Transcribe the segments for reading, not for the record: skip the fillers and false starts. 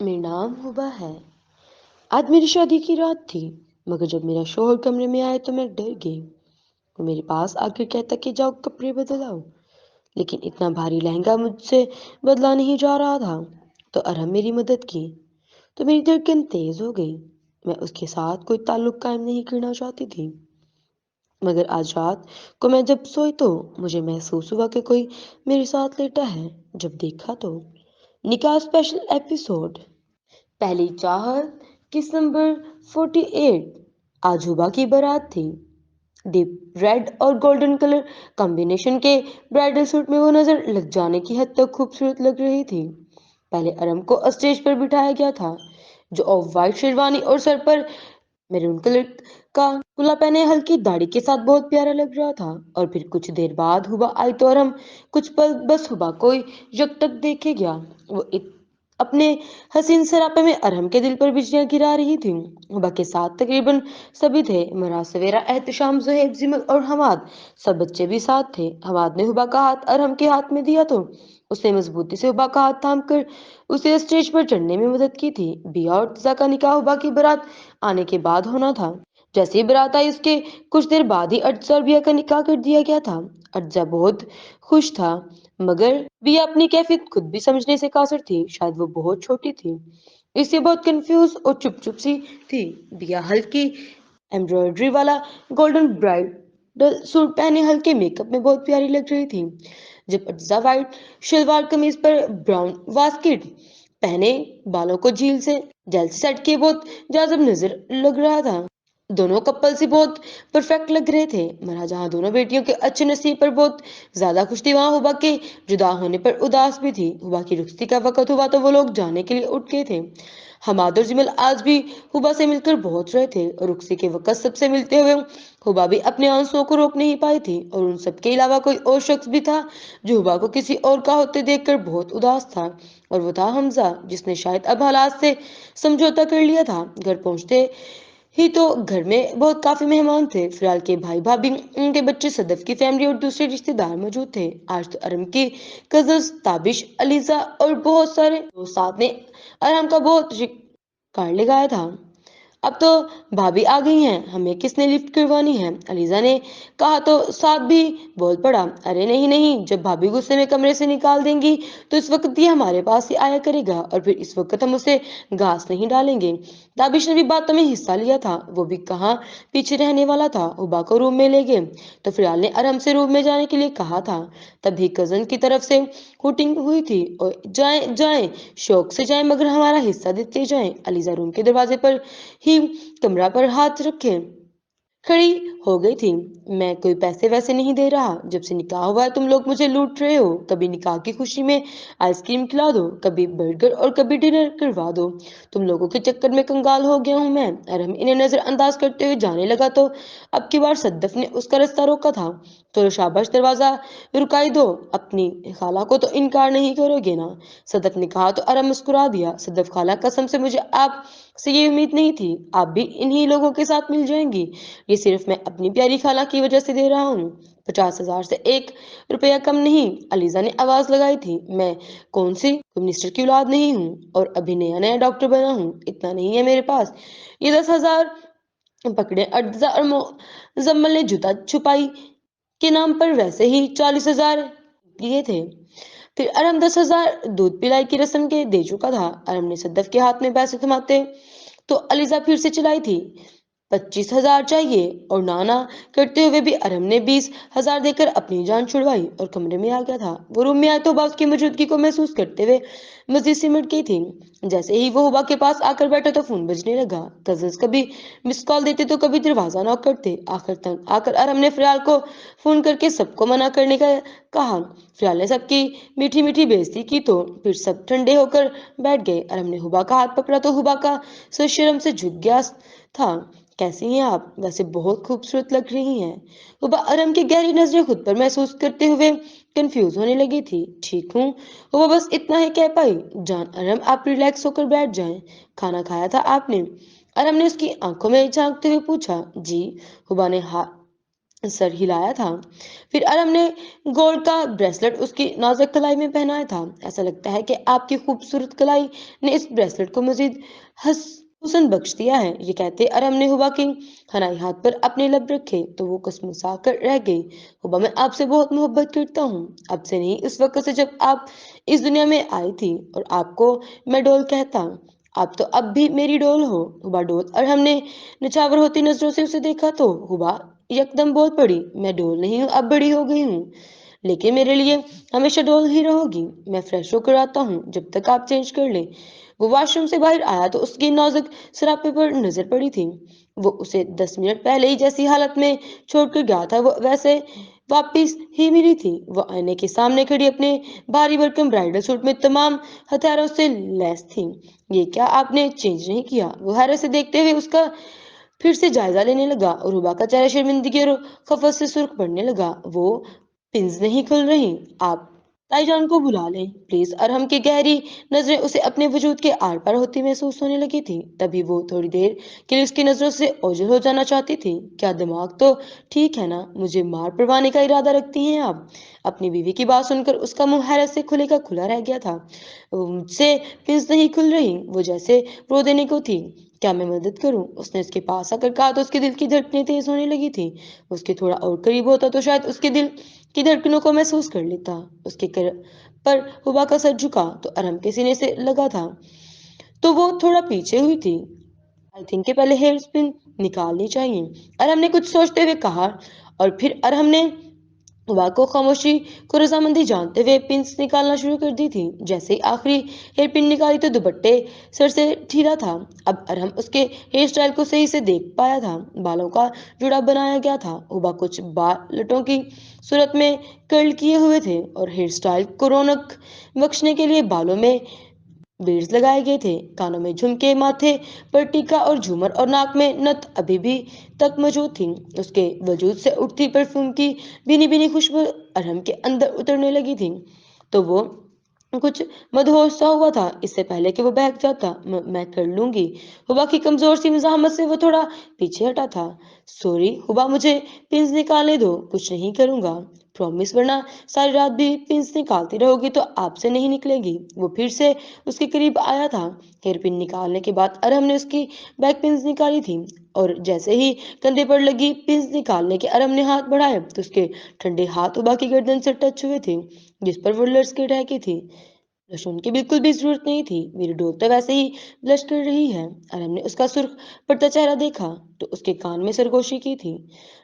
मेरा नाम हुबा है। आज मेरी शादी की रात थी, मगर जब मेरा शौहर कमरे में आया तो मैं डर गई। वो मेरे पास आकर कहता कि जाओ कपड़े बदल आओ, लेकिन इतना भारी लहंगा मुझसे बदला नहीं जा रहा था। तो अरहम मेरी मदद की, तो मेरी धड़कन तेज हो गई। मैं उसके साथ कोई ताल्लुक कायम नहीं करना चाहती थी, मगर आज रात को मैं जब सोई तो मुझे महसूस हुआ कि कोई मेरे साथ लेटा है। जब देखा तो निकाह स्पेशल एपिसोड, पहली चाहत, किस नंबर 48। आज हुबा की बारात थी। डीप रेड और गोल्डन कलर कॉम्बिनेशन के ब्राइडल सूट में वो नजर लग जाने की हद तक खूबसूरत लग रही थी। पहले अरम को स्टेज पर बिठाया गया था, जो ऑफ वाइट शेरवानी और सर पर मैरून कलर का कुला पहने हल्की दाढ़ी के साथ बहुत प्यारा लग रहा था। और फिर कुछ देर बाद हुबा आई तो अरम कुछ पल बस हुबा को जब तक देखे गया। वो अपने हसीन सरापे में अरहम के दिल पर बिजलियां गिरा रही थी। हुबा के साथ तकरीबन सभी थे, मरा सवेरा, एहतशाम, जुहैब, जिमल और हमाद। सब बच्चे भी साथ थे। हमाद ने हुबा का हाथ अरहम के हाथ में दिया तो उसने मजबूती से हुबा का हाथ थाम कर उसे स्टेज पर चढ़ने में मदद की थी। बिया और तजा का निकाह हुबा की बारात आने के बाद होना था। जैसे ही बारात आई उसके कुछ देर बाद ही अर्जा और बिया का निकाह कर दिया गया था। अर्जा बहुत खुश था, मगर बिया अपनी कैफियत खुद भी समझने से कासर थी। शायद वो बहुत छोटी थी, इससे बहुत कंफ्यूज और चुप चुप सी थी। बिया हल्की एम्ब्रॉयडरी वाला गोल्डन ब्राइडल सूट पहने हल्के मेकअप में बहुत प्यारी लग रही थी, जब अर्जा वाइट शलवार कमीज पर ब्राउन वास्केट पहने बालों को जेल से सेट किए बहुत जाजब नजर लग रहा था। दोनों कपल से बहुत परफेक्ट लग रहे थे। मरा जहाँ दोनों बेटियों के अच्छे नसीब पर बहुत ज्यादा खुश थी, वहां हुबा के जुदा होने पर उदास भी थी। हुबा की रुखसती का वक्त हुआ तो वो लोग जाने के लिए उठ गए थे। हमाद और जिमल आज भी हुबा से मिलकर बहुत रहे थे, और रुखसी के वक्त सबसे मिलते हुए हुबा भी अपने आंसुओं को रोक नहीं पाई थी। और उन सबके अलावा कोई और शख्स भी था जो हुबा को किसी और का होते देखकर बहुत उदास था, और वो था हमजा, जिसने शायद अब हालात से समझौता कर लिया था। घर पहुंचते ही तो घर में बहुत काफी मेहमान थे। फिलहाल के भाई भाभी, उनके बच्चे, सदफ की फैमिली और दूसरे रिश्तेदार मौजूद थे। आज तो अरम की कजन्स ताबिश, अलीजा और बहुत सारे दोस्त साथ ने अरम का बहुत कार्ड लगाया था। अब तो भाभी आ गई हैं, हमें किसने लिफ्ट करवानी है, अलीजा ने कहा तो साथ भी बोल पड़ा, अरे नहीं नहीं, जब भाभी गुस्से में कमरे से निकाल देंगी तो इस वक्त ये हमारे पास ही आया करेगा, और फिर इस वक्त हम उसे घास नहीं डालेंगे। दाबिश ने भी बातों में हिस्सा लिया था, वो भी कहाँ पीछे रहने वाला था। हुबा को रूम में ले गए तो फिलहाल ने अरम से रूम में जाने के लिए कहा था। तभी कजन की तरफ से हुटिंग हुई थी, और जाएं जाएं, शौक से जाएं, मगर हमारा हिस्सा देते जाएं। अलीजा रूम के दरवाजे पर ही कमरा पर हाथ रखे खड़ी हो गई थी। मैं कोई पैसे वैसे नहीं दे रहा, जब से निकाह हुआ है तुम लोग मुझे लूट रहे हो। कभी निकाह की खुशी में आइसक्रीम खिला दो, कभी बर्गर और कभी डिनर करवा दो। तुम लोगों के चक्कर में कंगाल हो गया हूं मैं। अरहम इन्हें नजरअंदाज करते हुए जाने लगा तो अब की बार सद्दफ ने उसका रास्ता रोका था। तो शाबाश, दरवाजा रुकाई दो, अपनी खाला को तो इनकार नहीं करोगे ना। सदफ ने कहा तो अरहम मुस्कुरा दिया। सदफ खाला, कसम से मुझे आप से ये उम्मीद नहीं थी, आप भी इन्हीं लोगों के साथ मिल जाएंगी। ये सिर्फ मैं अपनी प्यारी खाला की वजह से दे रहा हूँ। 50,000 से 1 रुपया कम नहीं, अलीजा ने आवाज लगाई थी। मैं कौन सी मिनिस्टर की औलाद नहीं हूँ, और अभी नया नया डॉक्टर बना हूँ, इतना नहीं है मेरे पास। ये 10,000 पकड़े। अर्जा और मुजम्मल ने जूता छुपाई के नाम पर वैसे ही 40,000 लिए थे। फिर अरम 10,000 दूध पिलाई की रस्म के दे चुका था। अरम ने सद्दफ के हाथ में पैसे थमाते तो अलीजा फिर से चिल्लाई थी, 25,000 चाहिए। और नाना करते हुए भी अरम ने 20,000 देकर अपनी जान छुड़वाई और कमरे में आ गया था। वो रूम में आए तो बास की मौजूदगी को महसूस करते हुए मजीद सिमट गई थी। जैसे ही वो हुबा के पास आकर बैठा तो फोन बजने लगा। कजन्स कभी मिस कॉल देते तो कभी दरवाजा नॉक करते। आखिर तंग आकर अरम ने फिलहाल को फोन करके सबको मना करने का कहा। फिलहाल ने सबकी मीठी मीठी बेइज्जती की तो फिर सब ठंडे होकर बैठ गए। अरम ने हुबा का हाथ पकड़ा तो हुबा का सर शर्म से झुक गया था। कैसी हैं आप, वैसे बहुत खूबसूरत लग रही हैं। हुबा अरम की गहरी नजरें खुद पर महसूस करते हुए कंफ्यूज होने लगी थी। ठीक हूँ, हुबा बस इतना ही कह पाई। जान अरम, आप रिलैक्स होकर बैठ जाएं। खाना खाया था आपने? अरम ने उसकी आंखों में झांकते हुए पूछा। जी। हुबा ने सर हिलाया था। फिर अरम ने गोल्ड का ब्रेसलेट उसकी नाजुक कलाई में पहनाया था। ऐसा लगता है कि आपकी खूबसूरत कलाई ने इस ब्रेसलेट को मजीद हस हुस्न बख्श दिया है। ये कहते अरम ने हुबा के हनाई हाथ पर अपने लब रखे तो वो कसमुसा कर रह गई। हुबा, मैं आपसे बहुत मोहब्बत करता हूँ, अब से नहीं, उस वक्त से जब आप इस दुनिया में आई थी और आपको मैं डोल कहता। आप तो अब भी मेरी डोल हो। हुबा डोल और हमने निछावर होती नजरों से उसे देखा तो हुबा एकदम बोल पड़ी, मैं डोल नहीं हूँ, अब बड़ी हो गई हूँ, लेकिन मेरे लिए हमेशा डोल ही रहोगी। मैं फ्रेश होकर आता हूँ जब तक आप चेंज कर ले। वो वॉशरूम से बाहर आया तो उसकी नाजुक सरापे पर नजर पड़ी थी। वो उसे 10 मिनट पहले ही जैसी हालत में छोड़कर गया था वो वैसे वापिस ही मिली थी। वो आईने के सामने खड़ी अपने भारी भरकम ब्राइडल सूट में तमाम हथियारों से लैस थी। ये क्या आपने चेंज नहीं किया? वो हैरत से देखते हुए उसका फिर से जायजा लेने लगा और रुबा का चेहरा शर्मिंदगी और खफत से सुर्ख पड़ने लगा। वो पिंस नहीं खुल रही, आप ताईजान को बुला लें प्लीज। अरहम की गहरी नजरें उसे अपने वजूद के आर पार होती महसूस होने लगी थी। तभी वो थोड़ी देर के लिए उसकी नजरों से ओझल हो जाना चाहती थी। क्या दिमाग तो ठीक है ना? मुझे मार पड़वाने का इरादा रखती हैं आप? अपनी बीवी की बात सुनकर उसका मुंह हैरत से खुले का खुला रह गया था। मुझसे पिंस नहीं खुल रही, वो जैसे रो देने को थी। क्या मैं मदद करूं? उसने उसके पास आकर कहा तो उसके दिल की धड़कनें तेज होने लगी थी। उसके थोड़ा और करीब होता तो शायद उसके दिल की धड़कनों को महसूस कर लेता। पर हुबा का सर झुका तो अरहम के सीने से लगा था तो वो थोड़ा पीछे हुई थी। आई थिंक के पहले हेयर स्पिन निकालनी चाहिए, अरहम ने कुछ सोचते हुए कहा। और फिर अरहम ने हुआ को खामोशी को रजामंदी जानते हुए पिंस निकालना शुरू कर दी थी। जैसे ही आखिरी हेयर पिन निकाली तो दुपट्टे सर से ढीला था। अब अरहम उसके हेयर स्टाइल को सही से देख पाया था। बालों का जुड़ा बनाया गया था। हुबा कुछ बालटों की सूरत में कर्ल किए हुए थे और हेयर स्टाइल को रौनक बख्शने के लिए बालों में बीड्स लगाए गए थे। कानों में झुमके, माथे पर टीका और झूमर और नाक में नथ अभी भी तक मौजूद थी। उसके वजूद से उठती परफ्यूम की भीनी भीनी खुशबू अरहम के अंदर उतरने लगी थी। तो वो कुछ मदहोश सा हुआ था इससे पहले कि वो बहक जाता। मैं कर लूंगी। हुबा की कमजोर सी मजामत से वो थोड़ा पीछे हटा था। सॉरी हुबा, मुझे पिंस निकालने दो, कुछ नहीं करूंगा, प्रॉमिस, वरना सारी रात भी पिंस निकालती रहोगी तो आपसे नहीं निकलेगी। वो फिर से उसके करीब आया था। हेयर पिन निकालने के बाद अरहम ने उसकी बैक पिंस निकाली थी और जैसे ही कंधे पर लगी पिंस निकालने के अरहम ने हाथ बढ़ाए तो उसके ठंडे हाथ उबा की गर्दन से टच हुए थे जिस पर वो लटक ढहकी थी। लहसुन की बिल्कुल भी जरूरत नहीं थी, मेरी डॉल तो वैसे ही ब्लश कर रही है। अरम ने उसका सुर्ख पड़ता चेहरा देखा तो उसके कान में सरगोशी की थी,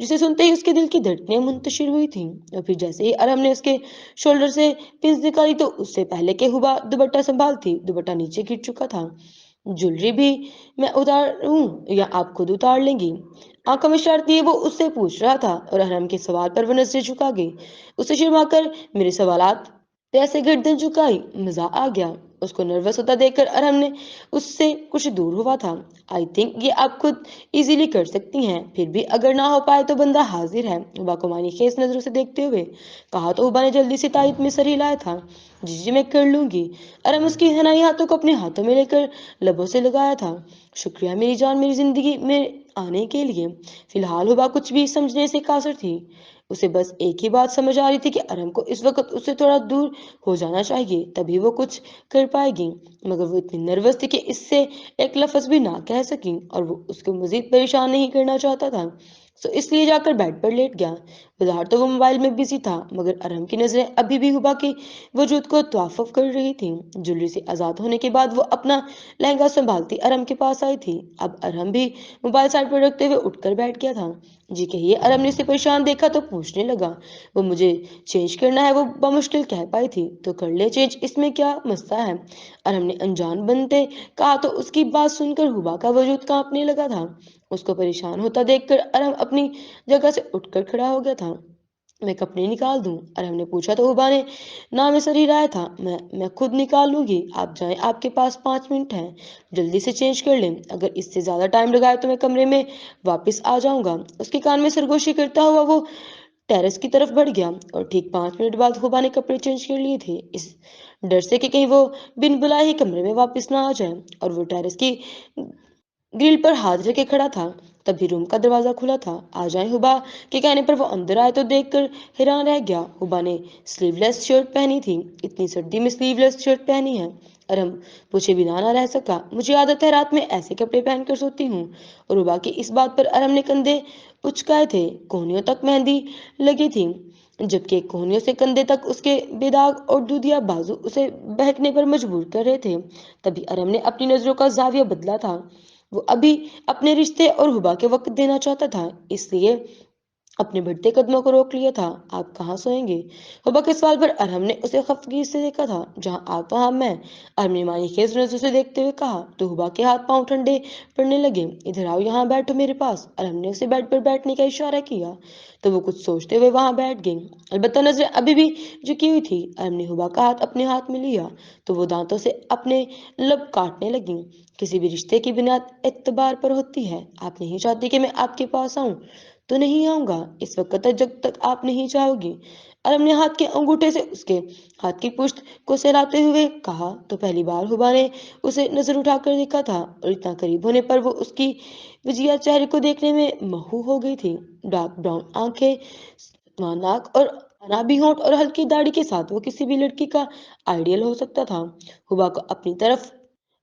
जिसे सुनते ही उसके दिल की धड़कनें मुंतशिर हुई थी। और फिर जैसे ही अरम ने उसके शोल्डर से पिंस निकाली तो उससे पहले के हुबा दुपट्टा संभालती, दुपट्टा नीचे गिर चुका था। ज्वेलरी भी मैं उतारूं या आप खुद उतार लेंगी? आंखों में इशारा दिए वो उससे पूछ रहा था और अरहम के सवाल पर वो नजरें झुका गई। उसे शर्माकर मेरे सवालात तो ऐसे गर्दन झुकाई, मजा आ गया। उसको नर्वस होता देखकर अरहम ने उससे कुछ दूर हुआ था। आई थिंक ये आप खुद इजीली कर सकती हैं, फिर भी अगर ना हो पाए तो बंदा हाजिर है। हुबा को मानी खेस नजरों से देखते हुए कहा तो हुबा ने जल्दी से तायद में सर हिलाया था। जी जी, मैं कर लूंगी। अरहम उसकी हनाई हाथों को अपने हाथों में लेकर लबों से लगाया था। शुक्रिया मेरी जान, मेरी जिंदगी में आने के लिए। फिलहाल हुबा कुछ भी समझने से कासर थी। उसे बस एक ही बात समझ आ रही थी कि अरहम को इस वक्त उससे थोड़ा दूर हो जाना चाहिए, तभी वो कुछ कर पाएगी। मगर वो इतनी नर्वस थी कि इससे एक लफ्ज भी ना कह सकी और वो उसको मजीद परेशान नहीं करना चाहता था। सो इसलिए जाकर बेड पर लेट गया। बाहर तो वो मोबाइल में बिजी था मगर अरहम की नजरें अभी भी हुबा के वजूद को तवाफुफ कर रही थी। ज्वेलरी से आजाद होने के बाद वो अपना लहंगा संभालती अरहम के पास आई थी। अब अरहम भी मोबाइल साइड पर रखते हुए उठकर बैठ गया था। जी कहिए। अरहम ने उसे परेशान देखा तो पूछने लगा। वो मुझे चेंज करना है, वो बमुश्किल कह पाई थी। तो कर ले चेंज, इसमें क्या मसला है? अरहम ने अनजान बनते कहा तो उसकी बात सुनकर हुबा का वजूद कांपने लगा था। उसको परेशान होता देखकर अरहम अपनी जगह से उठकर खड़ा हो गया था। मैं कपड़े निकाल दूं? अरहम ने पूछा तो हुबा ने ना में सर हिलाया था। मैं खुद निकाल लूंगी, आप जाएं, आपके पास 5 मिनट हैं, जल्दी से चेंज कर लें, अगर इससे ज्यादा टाइम लगाए तो मैं कमरे में वापस आ जाऊंगा। उसके कान में सरगोशी करता हुआ वो टेरेस की तरफ बढ़ गया और ठीक 5 मिनट बाद हुबा ने कपड़े चेंज कर लिए थे, इस डर से कि कहीं वो बिन बुलाए ही कमरे में वापस ना आ जाए। और वो टेरेस की ग्रिल पर हाथ रखे खड़ा था। तभी रूम का दरवाजा खुला था। आ जाए हुबा के कहने पर वो अंदर आए तो देखकर हैरान रह गया। हुबा ने स्लीवलेस शर्ट पहनी थी। इतनी सर्दी में स्लीवलेस शर्ट पहनी है? अरम पूछे बिना ना रह सका। मुझे आदत है रात में ऐसे कपड़े पहनकर सोती हूँ। और हुबा की इस बात पर अरम ने कंधे उचकाए थे। कोहनियों तक मेहंदी लगी थी, जबकि कोहनियों से कंधे तक उसके बेदाग और दूधिया बाजू उसे बहकने पर मजबूर कर रहे थे। तभी अरम ने अपनी नजरों का जाविया बदला था। वो अभी अपने रिश्ते और हुबा के वक्त देना चाहता था, इसलिए अपने बढ़ते कदमों को रोक लिया था। आप कहाँ सोएंगे? हुबा के सवाल पर अरहम ने उसे खफगीर से देखा था। जहाँ आप वहाँ मैं। अरहम ने मायूस खेज नजरों से देखते हुए कहा तो हुबा के हाथ पांव ठंडे पड़ने लगे। इधर आओ, यहाँ बैठो मेरे पास। अरहम ने उसे बेड पर बैठने का इशारा किया तो वो कुछ सोचते हुए वहां बैठ गई। अलबत्ता नजरें अभी भी झुकी हुई थी। अरहम ने हुबा का हाथ अपने हाथ में लिया तो वो दांतों से अपने लब काटने लगी। किसी भी रिश्ते की बुनियाद एतबार पर होती है। आप नहीं चाहती कि मैं आपके पास आऊं तो नहीं आऊंगा, इस वक्त तक जब तक आप नहीं चाहोगी। अरम ने हाथ के अंगूठे से उसके हाथ की पुश्त को सहलाते हुए कहा तो पहली बार हुबा ने उसे नजर उठाकर देखा था और इतना करीब होने पर वो उसकी विजिया चेहरे को देखने में महू हो गई थी। डार्क ब्राउन आंखें, नाक और अनाबी होंठ और हल्की दाढ़ी के साथ वो किसी भी लड़की का आइडियल हो सकता था। हुबा को अपनी तरफ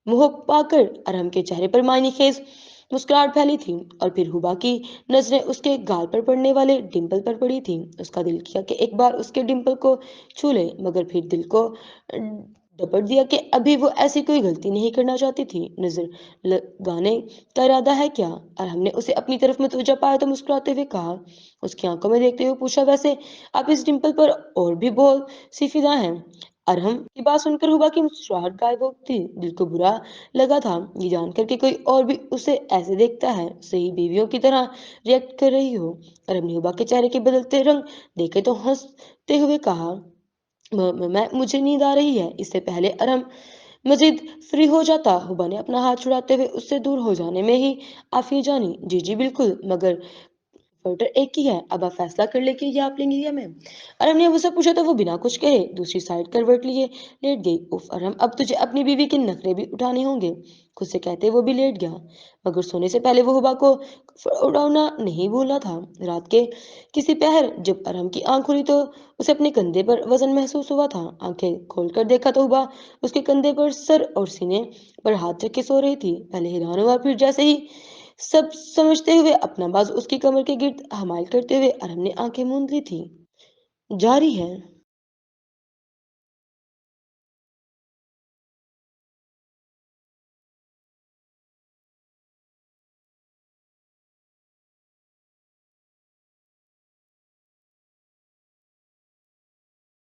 मुंह पाकर अरहम के चेहरे पर मायने खेज मुस्कुराहट फैली थी और फिर हुबा की नजरें उसके गाल पर पड़ने वाले डिंपल पर पड़ी थी। उसका दिल किया कि एक बार उसके डिंपल को छू ले, मगर फिर दिल को डपट दिया कि अभी वो ऐसी कोई गलती नहीं करना चाहती थी। नजर लगाने का इरादा है क्या? और हमने उसे अपनी तरफ मुतवज्जा पाया तो मुस्कुराते हुए कहा, उसकी आंखों में देखते हुए पूछा, वैसे आप इस डिंपल पर और भी बहुत सी फिदा हैं? अरहम की बात सुनकर हुबा की मुस्कुराहट गायब हो गई। दिल को बुरा लगा था ये जानकर कि कोई और भी उसे ऐसे देखता है, सही बीवियों की तरह रिएक्ट कर रही हो। अरहम ने हुबा के चेहरे के बदलते रंग देखे तो हंसते हुए कहा, मैं मुझे नींद आ रही है। इससे पहले अरहम मजीद फ्री हो जाता, हुबा ने अपना हाथ छुड़ाते हुए उससे दूर हो जाने में ही आफिया जानी। जी जी बिल्कुल, मगर ऑर्डर एक ही है। अब आप फैसला कर ले कि ये आप लेंगी या मैं। अरम ने मुझसे पूछा तो वो बिना कुछ कहे दूसरी साइड करवट लिए लेट गई। उफ अरम, अब तुझे अपनी बीवी के नखरे भी उठाने होंगे। खुद से कहते वो भी लेट गया, मगर सोने से पहले वो हुबा को उड़ाना नहीं भूला था। रात के किसी पहर जब अरम की आंख खुली तो उसे अपने कंधे पर वजन महसूस हुआ था। आंखें खोलकर देखा तो हुबा उसके कंधे पर सर और सीने पर हाथ रख के सो रही थी। पहले हैरान हुआ, फिर जैसे ही सब समझते हुए अपना बाजू उसकी कमर के गिर्द हमायल करते हुए अरहम ने आंखें मूंद ली थी। जारी है।